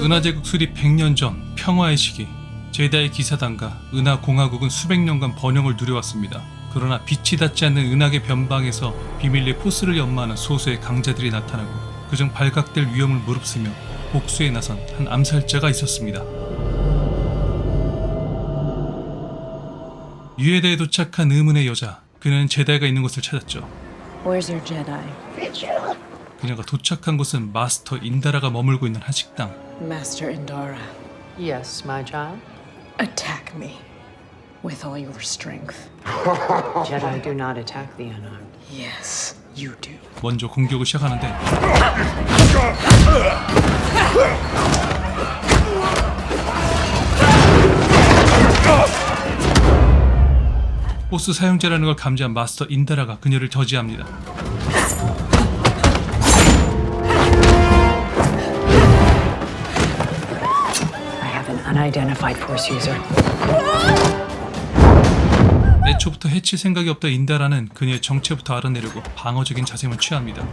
은하제국 수립 100년 전 평화의 시기, 제다이 기사단과 은하공화국은 수백 년간 번영을 누려왔습니다. 그러나 빛이 닿지 않는 은하계 변방에서 비밀리에 포스를 연마하는 소수의 강자들이 나타나고 그중 발각될 위험을 무릅쓰며 복수에 나선 한 암살자가 있었습니다. 유에다에 도착한 의문의 여자, 그녀는 제다이가 있는 곳을 찾았죠. Where's your Jedi? 그녀가 도착한 곳은 마스터 인다라가 머물고 있는 한 식당. Master Indara, Yes, my child. attack me with all your strength. Jedi do not attack the unarmed. Yes, you do. 먼저 공격을 시작하는데 보스 사용자라는 걸 감지한 마스터 인다라가 그녀를 저지합니다. I have an unidentified force user. 애초부터 해칠 생각이 없던 인다라는 그녀의 정체부터 알아내려고 방어적인 자세만 취합니다.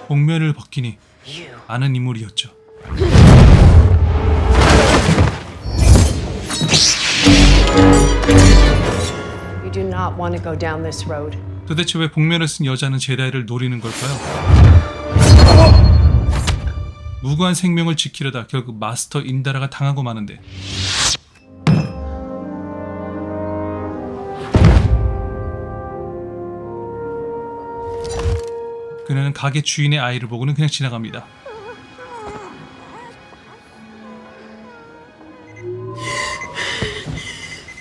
복면을 벗기니 아는 인물이었죠. You do not want to go down this road. 도대체 왜 복면을 쓴 여자는 제다이를 노리는 걸까요? 무고한 생명을 지키려다 결국 마스터 인다라가 당하고 마는데 그녀는 가게 주인의 아이를 보고는 그냥 지나갑니다.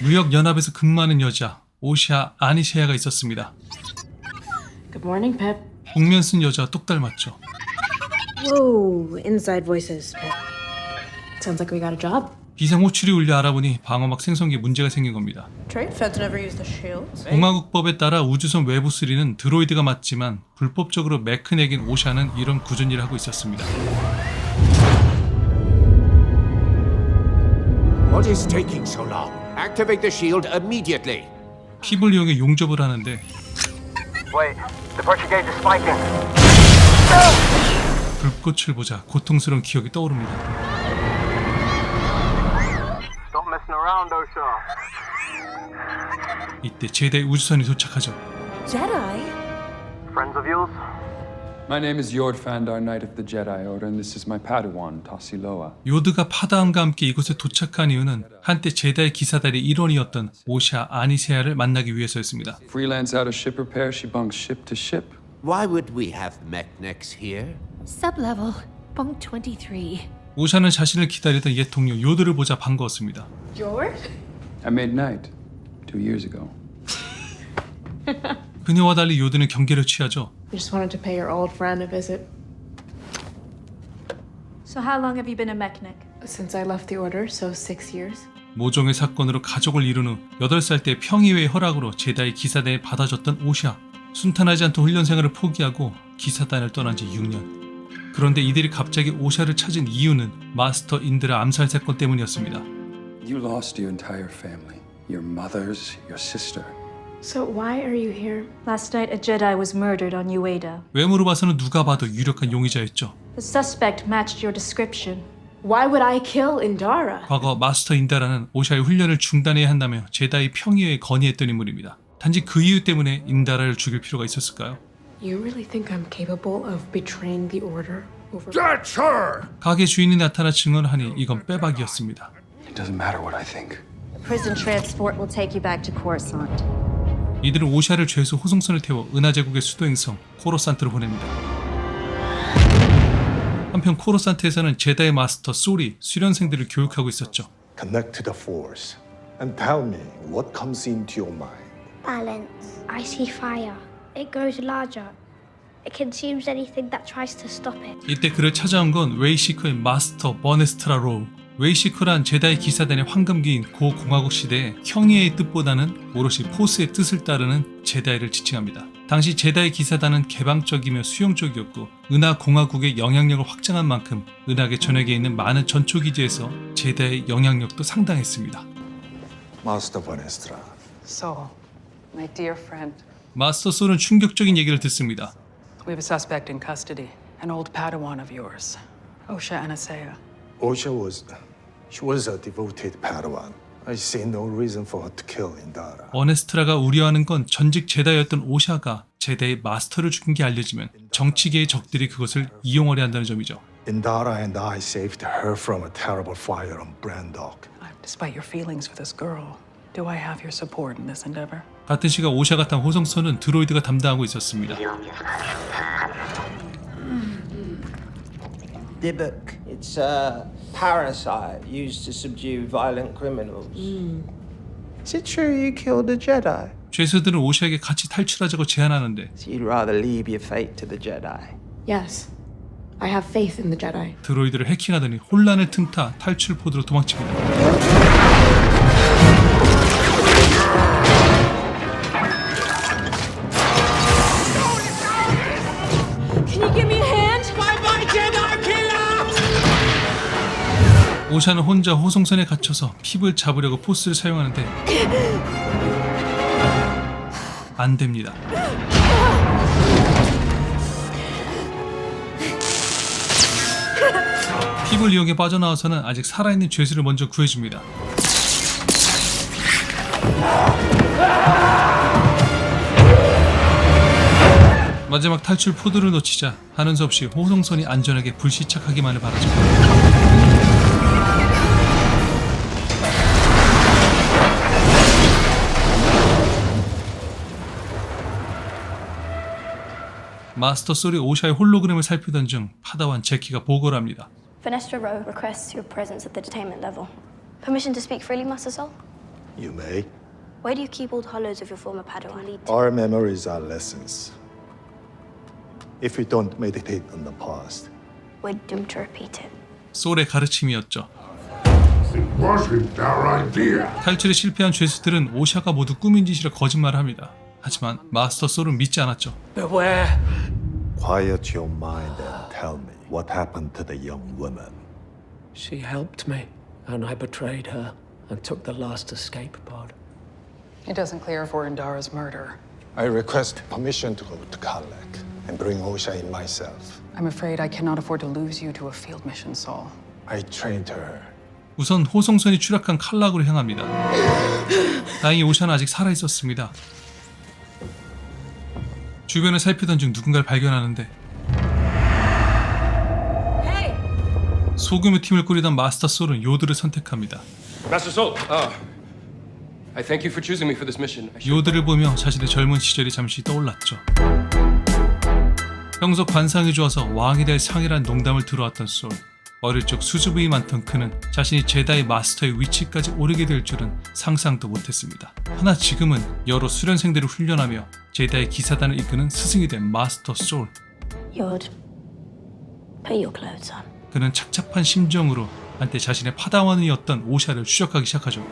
무역연합에서 근무하는 여자 오샤 아니셰야가 있었습니다. Good morning, Pep. 복면 쓴 여자와 똑 닮았죠. Whoa, inside voices. Sounds like we got a job. 비상 호출이 울려 알아보니 방어막 생성기에 문제가 생긴 겁니다. Trade feds never use the shields. 공화국법에 따라 우주선 외부 수리는 드로이드가 맡지만 불법적으로 매크넥인 오샤는 이런 굳은 일을 하고 있었습니다. What is taking so long? Activate the shield immediately. 핍을 이용해 용접을 하는데 Wait, the pressure gauge is spiking. 불꽃을 보자 고통스러운 기억이 떠오릅니다. Stop messing around, Osha. 이때 제다이 우주선이 도착하죠. Jedi? Friends of yours? My name is Yord Fandar, Knight of the Jedi Order, and this is my Padawan, Tassiloa. 요드가 파다함과 함께 이곳에 도착한 이유는 한때 제다이 기사단의 일원이었던 오샤 아니세야를 만나기 위해서였습니다. Freelance out of ship repair, she bunks ship to ship. Why would we have mechanics here? Sublevel, bunk 23. 오샤는 자신을 기다리던 옛 동료 요드를 보자 반가웠습니다. I made Knight 2 years ago. 그녀와 달리 요드는 경계를 취하죠. We just wanted to pay your old friend a visit. So how long have you been a mechanic? Since I left the order, so 6 years. 모종의 사건으로 가족을 잃은 후 8살 때 평의회의 허락으로 제다이 기사단에 받아줬던 오샤. 순탄하지 않던 훈련 생활을 포기하고 기사단을 떠난 지 6년. 그런데 이들이 갑자기 오샤를 찾은 이유는 마스터 인드라 암살 사건 때문이었습니다. You lost your entire family. Your mothers, your sister. So why are you here? Last night a Jedi was murdered on Ueda. 외모로 봐서는 누가 봐도 유력한 용의자였죠. The suspect matched your description. Why would I kill Indara? 과거 마스터 인다라는 오샤의 훈련을 중단해야 한다며 제다이 평의회에 건의했던 인물입니다. 단지 그 이유 때문에 인다라를 죽일 필요가 있었을까요? You really think I'm capable of betraying the order over? That's her! 가게 주인이 나타나 증언하니 이건 빼박이었습니다. It doesn't matter what I think. Prison transport will take you back to Coruscant. 이들은 오샤를 죄수 호송선을 태워 은하제국의 수도 행성 코로산트로 보냅니다. 한편 코로산트에서는 제다이 마스터 소리 수련생들을 교육하고 있었죠. Connect to the Force and tell me what comes into your mind. Balance. I see fire. It grows larger. It consumes anything that tries to stop it. 이때 그를 찾아온 건 웨이시커의 마스터 버네스트라 로우. 웨이시커란 제다이 기사단의 황금기인 고공화국 시대에 형의의 뜻보다는 오롯이 포스의 뜻을 따르는 제다이를 지칭합니다. 당시 제다이 기사단은 개방적이며 수용적이었고 은하공화국의 영향력을 확장한 만큼 은하계 전역에 있는 많은 전초기지에서 제다이의 영향력도 상당했습니다. Master Bonestra, Soul, my dear friend. 마스터 솔은 충격적인 얘기를 듣습니다. We have a suspect in custody, an old Padawan of yours, Osha Anasea. Osha was a devoted Padawan. I see no reason for her to kill Indara. 어네스트라가 우려하는 건 전직 제다였던 오샤가 제다의 마스터를 죽인 게 알려지면 정치계의 적들이 그것을 이용하려 한다는 점이죠. Indara and I saved her from a terrible fire on Brandok. Despite your feelings for this girl, do I have your support in this endeavor? 같은 시각 오샤가 탄 호송선은 드로이드가 담당하고 있었습니다. Dybbuk. It's a parasite used to subdue violent criminals. Is it true you killed a Jedi? 죄수들은 오샤에게 같이 탈출하자고 제안하는데 So you'd rather leave your fate to the Jedi? Yes. I have faith in the Jedi. 드로이드를 해킹하더니 혼란을 틈타 탈출 포드로 도망칩니다. Can you give me a hand? Bye-bye, Jedi killer! 오샤는 혼자 호송선에 갇혀서 핍을 잡으려고 포스를 사용하는데 안 됩니다. 핍을 이용해 빠져나와서는 아직 살아있는 죄수를 먼저 구해줍니다. 마지막 탈출 포드를 놓치자 하는 수 없이 호송선이 안전하게 불시착하기만을 바라죠. 마스터 솔이 오샤의 홀로그램을 살피던 중 파다완 제키가 보고를 합니다. Vanessa Rowe requests your presence at the detainment level. Permission to speak freely, Master Sol? You may. Where do you keep old hollows of your former Padawan? Our memories are lessons. If we don't meditate on the past, We're doomed to repeat it. 솔의 가르침이었죠. It wasn't our idea. 탈출에 실패한 죄수들은 오샤가 모두 꾸민 짓이라 거짓말을 합니다. 하지만 마스터 솔은 믿지 않았죠. Beware. quiet your mind and tell me what happened to the young woman. She helped me, and I betrayed her and took the last escape pod. It doesn't clear for Indara's murder. I request permission to go to Kalek and bring Osha in myself. I'm afraid I cannot afford to lose you to a field mission, Saul. I trained her. 우선 호송선이 추락한 칼락으로 향합니다. 다행히 오샤는 아직 살아있었습니다. 주변을 살피던 중 누군가를 발견하는데 소규모 팀을 꾸리던 마스터 솔은 요드를 선택합니다. Master Sol, I thank you for choosing me for this mission. 요드를 보며 자신의 젊은 시절이 잠시 떠올랐죠. 평소 관상이 좋아서 왕이 될 상이란 농담을 들어왔던 솔. 어릴 적 수줍음이 많던 그는 자신이 제다이 마스터의 위치까지 오르게 될 줄은 상상도 못했습니다. 하나 지금은 여러 수련생들을 훈련하며 제다이 기사단을 이끄는 스승이 된 마스터 솔. Yod, put your clothes on. 그는 착잡한 심정으로 한때 자신의 파다원이었던 오샤를 추적하기 시작하죠.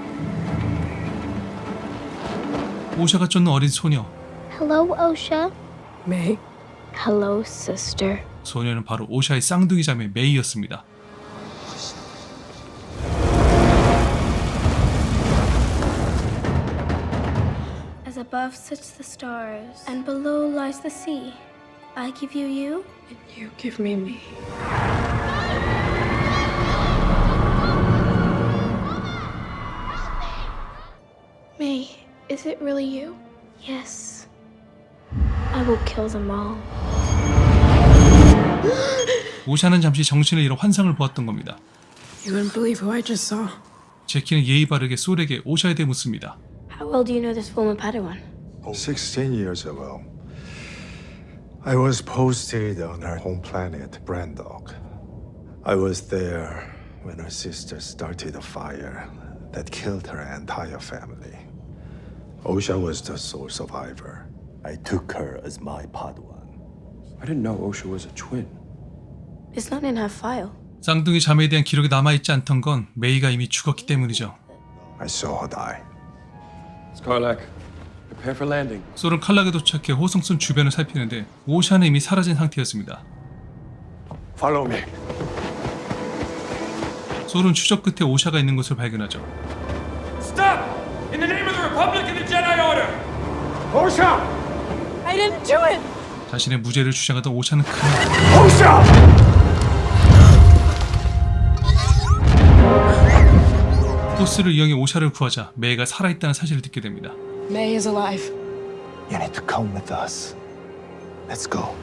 오샤가 쫓는 어린 소녀. Hello, Osha. May. Hello, sister. 소녀는 바로 오샤의 쌍둥이 자매 메이였습니다. As above sits the stars, and below lies the sea. I give you you, And you give me me. May, is it really you? Yes. I will kill them all. 오샤는 잠시 정신을 잃어 환상을 보았던 겁니다. You wouldn't believe who I just saw. 제키는 예의 바르게 솔에게 오샤에 대해 묻습니다. How well do you know this former Padawan? 16 years ago, I was posted on her home planet, Brandok. I was there when her sister started a fire that killed her entire family. Osha was the sole survivor. I took her as my Padawan. I didn't know Osha was a twin. It's not in her file. 쌍둥이 자매에 대한 기록이 남아있지 않던 건 메이가 이미 죽었기 때문이죠. I saw her die. Skarlak, prepare for landing. 솔은 칼락에 도착해 호송선 주변을 살피는데 오샤는 이미 사라진 상태였습니다. Follow me. 솔은 추적 끝에 오샤가 있는 곳을 발견하죠. Stop! In the name of the the Republic and the Jedi Order! Osha! I didn't do it! 자신의 무죄를 주장하던 오샤는 Osha! 포스를 이용해 오샤를 구하자 메이가 살아있다는 사실을 듣게 됩니다. May is alive. You need to come with us. Let's go.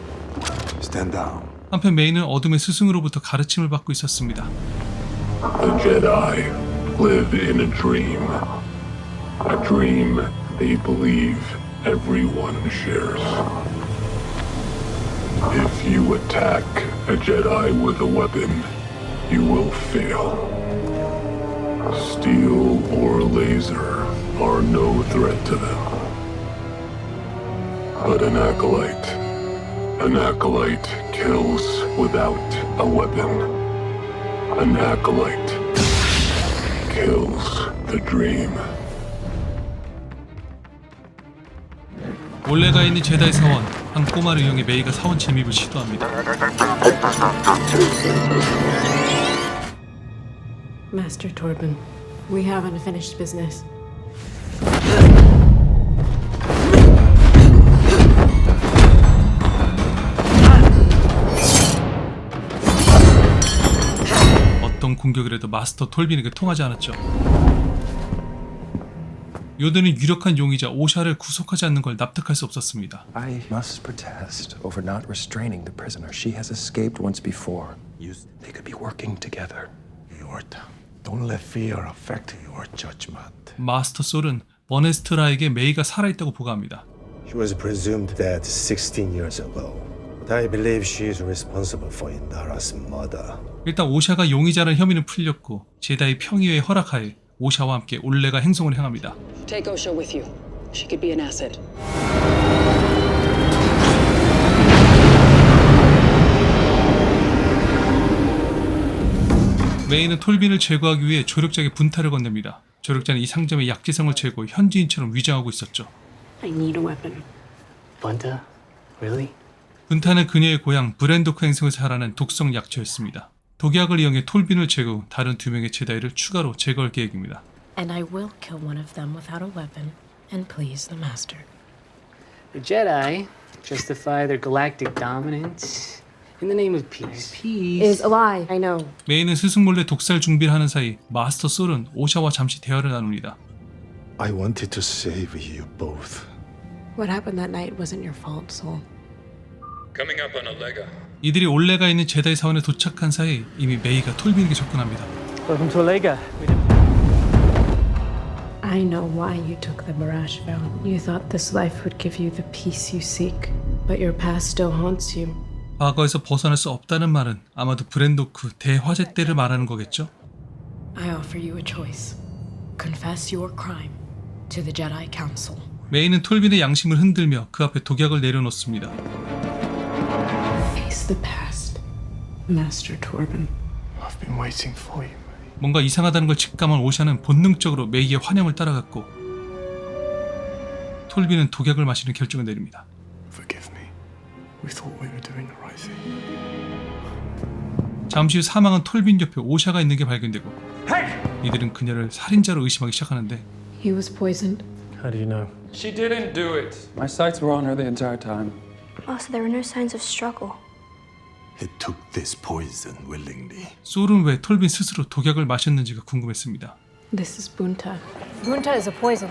Stand down. 한편 메이는 어둠의 스승으로부터 가르침을 받고 있었습니다. The Jedi live in a dream. A dream they believe everyone shares. If you attack a Jedi with a weapon, you will fail. Steel or laser are no threat to them. But an acolyte kills without a weapon. An acolyte kills the dream. 올레가 있는 제다이 사원, 한 꼬마를 이용해 메이가 사원 침입을 시도합니다. Master Torben, we have unfinished business. 어떤 공격이라도 마스터 톨빈에게 통하지 않았죠. 요드는 유력한 용의자 오샤를 구속하지 않는 걸 납득할 수 없었습니다. I must protest over not restraining the prisoner. She has escaped once before. They could be working together. Yorta, don't let fear affect your judgment. 마스터 솔은 버네스트라에게 메이가 살아있다고 보고합니다. She was presumed dead 16 years ago. But I believe she is responsible for Indara's murder. 일단 오샤가 용의자라는 혐의는 풀렸고 제다이 평의회의 허락하에 오샤와 함께 올레가 행성으로 향합니다. Take Osha with you. She could be an asset. 메이는 톨빈을 제거하기 위해 조력자에게 분타를 건넵니다. 조력자는 이 상점의 약재성을 채고 현지인처럼 위장하고 있었죠. I need a weapon. Bunta? Really? 분타는 그녀의 고향 브랜도크 행성에서 자라는 독성 약초였습니다. 독약을 이용해 톨빈을 제거 후 다른 2명의 제다이를 추가로 제거할 계획입니다. And I will kill one of them without a weapon and please the master. The Jedi justify their galactic dominance in the name of peace. Peace Is a lie, I know. 메이는 스승 몰래 독살 준비를 하는 사이 마스터 솔은 오샤와 잠시 대화를 나눕니다. I wanted to save you both. What happened that night wasn't your fault, Sol. Coming up on Olega. 이들이 올레가 있는 제다이 사원에 도착한 사이 이미 메이가 톨빈에게 접근합니다. Welcome to Olega. I know why you took the Mirage vow. You thought this life would give you the peace you seek, but your past still haunts you. 과거에서 벗어날 수 없다는 말은 아마도 브랜도크 대화제 때를 말하는 거겠죠? I offer you a choice. Confess your crime to the Jedi Council. 메이는 톨빈의 양심을 흔들며 그 앞에 독약을 내려놓습니다. Face the past, Master Torben. I've been waiting for you. 뭔가 이상하다는 걸 직감한 오샤는 본능적으로 메이의 환영을 따라갔고 톨빈은 독약을 마시는 결정을 내립니다. Forgive me. We thought we were doing the right thing. 잠시 후 사망한 톨빈 옆에 오샤가 있는 게 발견되고 이들은 그녀를 살인자로 의심하기 시작하는데 He was poisoned. How do you know? She didn't do it. My sights were on her the entire time. Oh, so there were no signs of struggle. He took this poison willingly. 솔은 왜 톨빈 스스로 독약을 마셨는지가 궁금했습니다. This is Bunta. Bunta is a poison.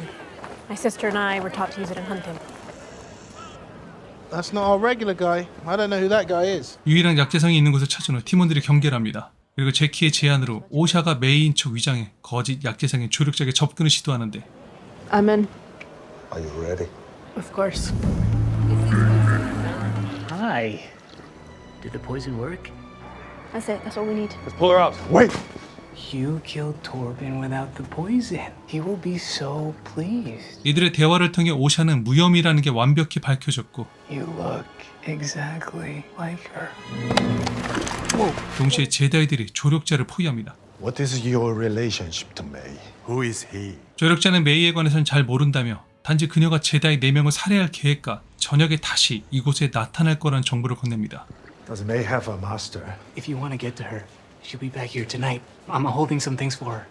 My sister and I were taught to use it in hunting. That's not our regular guy. I don't know who that guy is. 유일한 약재성이 있는 곳을 찾은 후 팀원들이 경계를 합니다. 그리고 제키의 제안으로 오샤가 메이인 척 위장해 거짓 약재성의 조력자에게 접근을 시도하는데 I'm in. Are you ready? Of course. Hi. Did the poison work? That's it. That's all we need. Let's pull her out. Wait! You killed Torben without the poison. He will be so pleased. 이들의 대화를 통해 오샤는 무혐의라는 게 완벽히 밝혀졌고 You look exactly like her. 동시에 제다이들이 조력자를 포위합니다. What is your relationship to May? Who is he? 조력자는 메이에 관해서는 잘 모른다며 단지 그녀가 제다이 4명을 살해할 계획과 저녁에 다시 이곳에 나타날 거란 정보를 건넵니다. Does May have a master? If you want to get to her, she'll be back here tonight. I'm holding some things for her.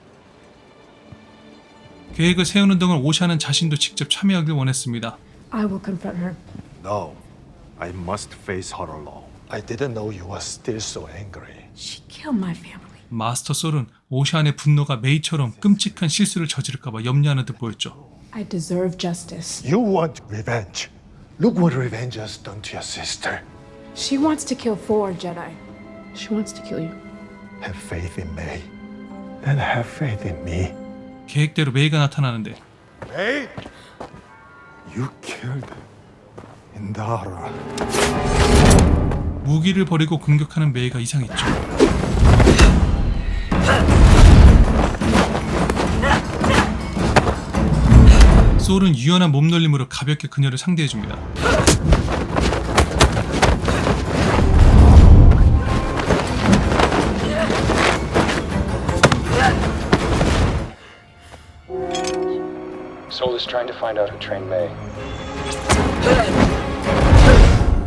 계획을 세우는 동안 오샤는 자신도 직접 참여하길 원했습니다. I will confront her. No, I must face her alone. I didn't know you were still so angry. She killed my family. 마스터 솔은 오샤의 분노가 메이처럼 끔찍한 실수를 저지를까봐 염려하는 듯 보였죠. I deserve justice. You want revenge. Look what revenge has done to your sister. She wants to kill 4 Jedi. She wants to kill you. Have faith in May. And have faith in me. 계획대로 메이가 나타나는데 May? You killed Indara. 무기를 버리고 공격하는 메이가 이상했죠. 솔은 유연한 몸놀림으로 가볍게 그녀를 상대해줍니다. Soul is trying to find out who trained May.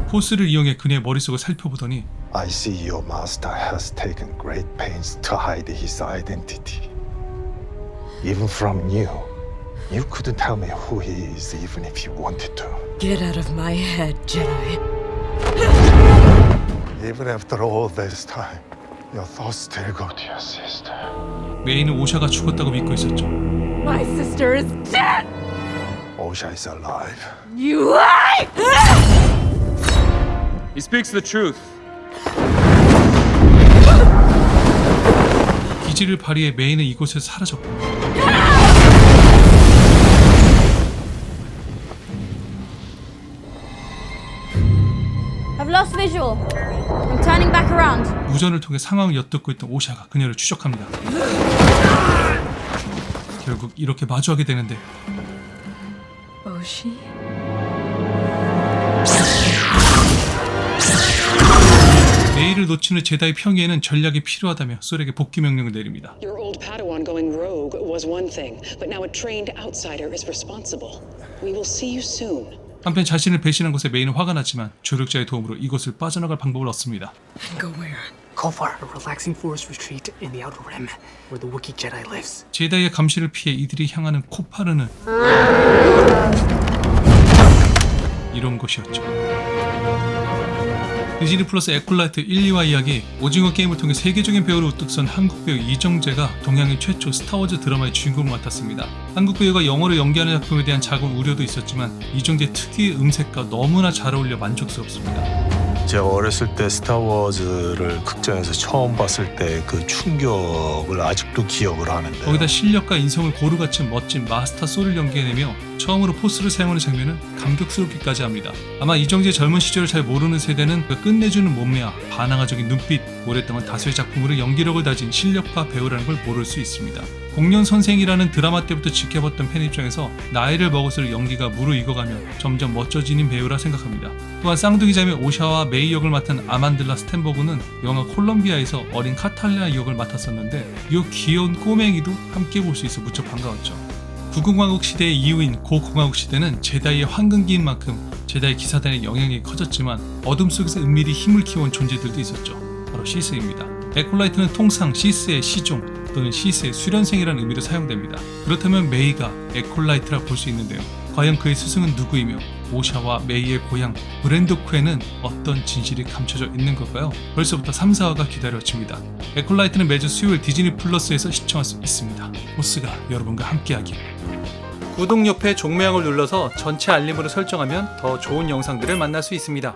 포스를 이용해 그녀의 머릿속을 살펴보더니 I see your master has taken great pains to hide his identity. Even from you. You couldn't tell me who he is even if you wanted to. Get out of my head, Jedi. Even after all this time, your thoughts still go to your sister. 메이는 오샤가 죽었다고 믿고 있었죠. My sister is dead! Osha is alive. You lie! He speaks the truth. 기지를 발휘해 메이는 이곳에서 사라졌고 I've lost visual. I'm turning back around. 무전을 통해 상황을 엿듣고 있던 오샤가 그녀를 추적합니다. 결국 이렇게 마주하게 되는데 Oshi? 메이를 놓치는 제다의 평의에는 전략이 필요하다며 솔에게 복귀 명령을 내립니다. Your old Padawan going rogue was one thing, but now a trained outsider is responsible. We will see you soon. 한편 자신을 배신한 곳에 메이는 화가 났지만 조력자의 도움으로 이곳을 빠져나갈 방법을 얻습니다. Go where? Call for a relaxing forest retreat in the Outer Rim, where the Wookiee Jedi lives. 제다의 감시를 피해 이들이 향하는 코파르는 이런 곳이었죠. 디즈니 플러스 에콜라이트 1, 2화 이야기, 오징어 게임을 통해 세계적인 배우로 우뚝 선 한국 배우 이정재가 동양의 최초 스타워즈 드라마의 주인공을 맡았습니다. 한국 배우가 영어로 연기하는 작품에 대한 작은 우려도 있었지만 이정재 특유의 음색과 너무나 잘 어울려 만족스럽습니다. 제가 어렸을 때 스타워즈를 극장에서 처음 봤을 때 그 충격을 아직도 기억을 하는데 거기다 실력과 인성을 고루 갖춘 멋진 마스터 솔을 연기해내며 처음으로 포스를 사용하는 장면은 감격스럽기까지 합니다. 아마 이정재 젊은 시절을 잘 모르는 세대는 그 끝내주는 몸매와 반항아적인 눈빛, 오랫동안 다수의 작품으로 연기력을 다진 실력파 배우라는 걸 모를 수 있습니다. 공룡 선생이라는 드라마 때부터 지켜봤던 팬 입장에서 나이를 먹을수록 연기가 무르익어가며 점점 멋져지는 배우라 생각합니다. 또한 쌍둥이 자매 오샤와 메이 역을 맡은 아만들라 스탠버그는 영화 콜롬비아에서 어린 카탈리나 역을 맡았었는데 이 귀여운 꼬맹이도 함께 볼 수 있어 무척 반가웠죠. 구공화국 시대의 이후인 고공화국 시대는 제다이의 황금기인 만큼 제다이 기사단의 영향력이 커졌지만 어둠 속에서 은밀히 힘을 키워온 존재들도 있었죠. 바로 시스입니다. 에콜라이트는 통상 시스의 시종 또는 시스의 수련생이라는 의미로 사용됩니다. 그렇다면 메이가 에콜라이트라 볼 수 있는데요. 과연 그의 스승은 누구이며 오샤와 메이의 고향 브렌도쿠에는 어떤 진실이 감춰져 있는 걸까요? 벌써부터 3, 4화가 기다려집니다. 에콜라이트는 매주 수요일 디즈니 플러스에서 시청할 수 있습니다. 보스가 여러분과 함께하길. 구독 옆에 종모양을 눌러서 전체 알림으로 설정하면 더 좋은 영상들을 만날 수 있습니다.